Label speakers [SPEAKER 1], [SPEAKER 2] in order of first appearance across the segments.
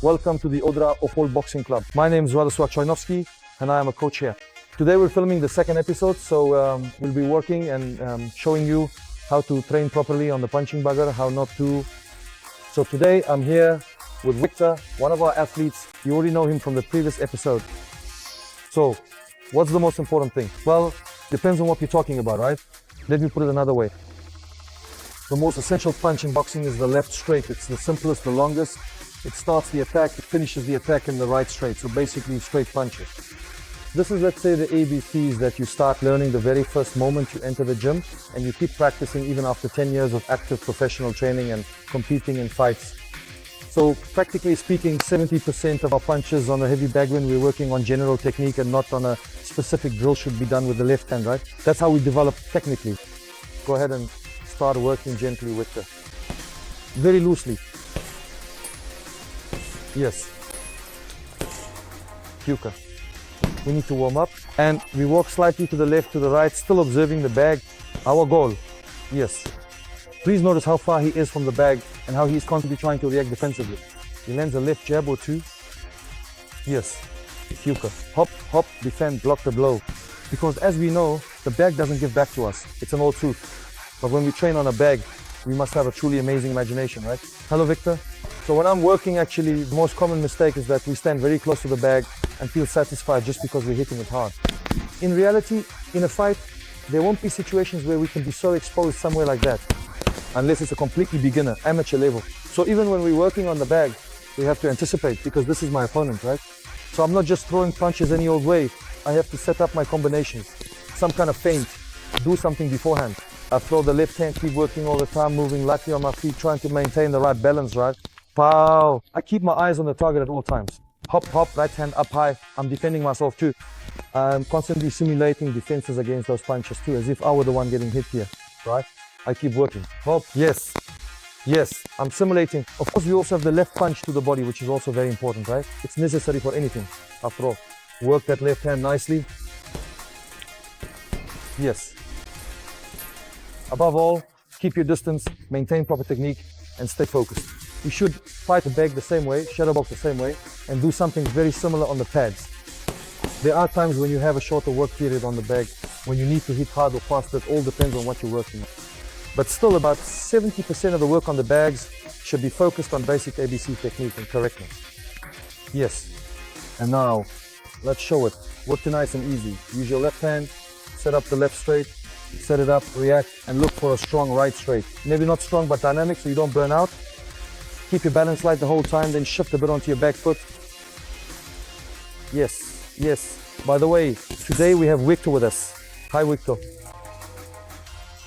[SPEAKER 1] Welcome to the ODRA Opole Boxing Club. My name is Radosław Chojnowski and I am a coach here. Today we're filming the second episode, so we'll be working and showing you how to train properly on the punching bugger, how not to. So today I'm here with Victor, one of our athletes. You already know him from the previous episode. So what's the most important thing? Well, depends on what you're talking about, right? Let me put it another way. The most essential punch in boxing is the left straight. It's the simplest, the longest. It starts the attack, it finishes the attack in the right straight. So basically straight punches. This is, let's say, the ABCs that you start learning the very first moment you enter the gym, and you keep practicing even after 10 years of active professional training and competing in fights. So practically speaking, 70% of our punches on a heavy bag when we're working on general technique and not on a specific drill should be done with the left hand, right? That's how we develop technically. Go ahead and start working gently with the, very loosely. Yes. Puka. We need to warm up and we walk slightly to the left, to the right, still observing the bag. Our goal. Yes. Please notice how far he is from the bag and how he's constantly trying to react defensively. He lands a left jab or two. Yes. Puka. Hop, hop, defend, block the blow. Because as we know, the bag doesn't give back to us. It's an old truth. But when we train on a bag, we must have a truly amazing imagination, right? Hello, Victor. So when I'm working, actually, the most common mistake is that we stand very close to the bag and feel satisfied just because we're hitting it hard. In reality, in a fight, there won't be situations where we can be so exposed somewhere like that, unless it's a completely beginner, amateur level. So even when we're working on the bag, we have to anticipate, because this is my opponent, right? So I'm not just throwing punches any old way. I have to set up my combinations, some kind of feint, do something beforehand. I throw the left hand, keep working all the time, moving lightly on my feet, trying to maintain the right balance, right? Pow! I keep my eyes on the target at all times. Hop, hop, right hand up high. I'm defending myself too. I'm constantly simulating defenses against those punches too, as if I were the one getting hit here, right? I keep working. Hop, yes. Yes, I'm simulating. Of course, we also have the left punch to the body, which is also very important, right? It's necessary for anything, after all. Work that left hand nicely. Yes. Above all, keep your distance, maintain proper technique, and stay focused. We should fight the bag the same way, shadow box the same way, and do something very similar on the pads. There are times when you have a shorter work period on the bag, when you need to hit hard or fast. It all depends on what you're working on. But still, about 70% of the work on the bags should be focused on basic ABC technique and correctness. Yes. And now, let's show it. Work nice and easy. Use your left hand, set up the left straight, set it up, react, and look for a strong right straight. Maybe not strong, but dynamic, so you don't burn out. Keep your balance light the whole time, then shift a bit onto your back foot. Yes, yes. By the way, today we have Victor with us. Hi, Victor.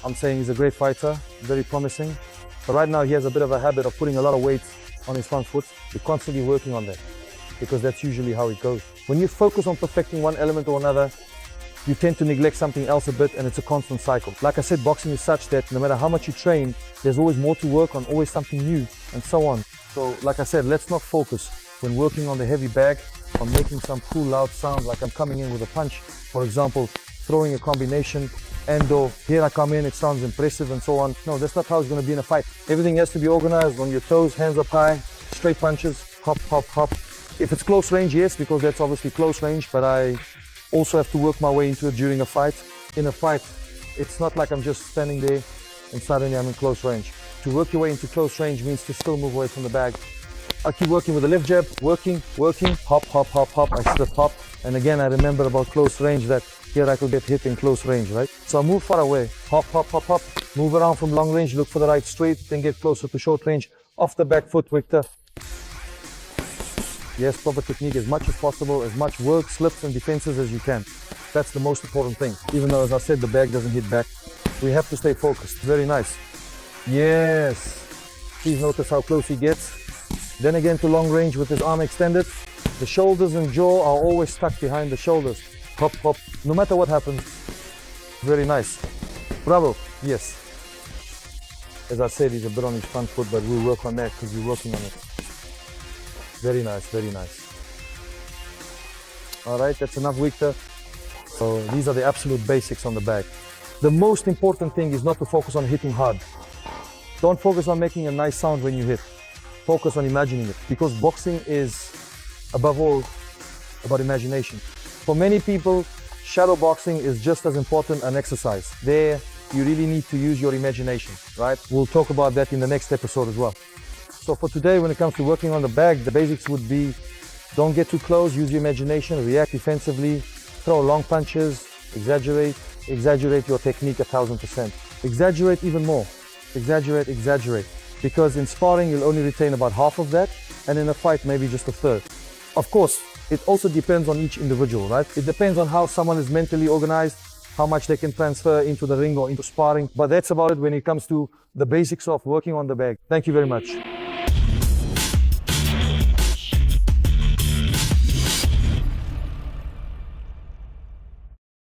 [SPEAKER 1] I'm saying he's a great fighter, very promising. But right now he has a bit of a habit of putting a lot of weight on his front foot. We're constantly working on that, because that's usually how it goes. When you focus on perfecting one element or another, you tend to neglect something else a bit, and it's a constant cycle. Like I said, boxing is such that no matter how much you train, there's always more to work on, always something new, and so on. So, like I said, let's not focus when working on the heavy bag on making some cool, loud sound, like I'm coming in with a punch, for example, throwing a combination, and here I come in, it sounds impressive, and so on. No, that's not how it's going to be in a fight. Everything has to be organized on your toes, hands up high, straight punches, hop, hop, hop. If it's close range, yes, because that's obviously close range, but I also have to work my way into it during a fight. In a fight, it's not like I'm just standing there and suddenly I'm in close range. To work your way into close range means to still move away from the bag. I keep working with the left jab, working, hop, hop, hop, hop, I slip, hop. And again, I remember about close range, that here I could get hit in close range, right? So I move far away, hop, hop, hop, hop, move around from long range, look for the right straight, then get closer to short range, off the back foot, Victor. Yes, proper technique as much as possible, as much work, slips and defenses as you can. That's the most important thing. Even though, as I said, the bag doesn't hit back, we have to stay focused. Very nice. Yes. Please notice how close he gets. Then again to long range with his arm extended. The shoulders and jaw are always stuck behind the shoulders. Hop, hop. No matter what happens. Very nice. Bravo. Yes. As I said, he's a bit on his front foot, but we'll work on that because we're working on it. Very nice, very nice. All right, that's enough, Victor. So these are the absolute basics on the bag. The most important thing is not to focus on hitting hard. Don't focus on making a nice sound when you hit. focus on imagining it, because boxing is, above all, about imagination. For many people, shadow boxing is just as important an exercise. There, you really need to use your imagination, right? We'll talk about that in the next episode as well. So for today, when it comes to working on the bag, the basics would be, don't get too close, use your imagination, react defensively, throw long punches, exaggerate your technique 1000%. Exaggerate even more, exaggerate. Because in sparring, you'll only retain about half of that, and in a fight, maybe just a third. Of course, it also depends on each individual, right? It depends on how someone is mentally organized, how much they can transfer into the ring or into sparring. But that's about it when it comes to the basics of working on the bag. Thank you very much.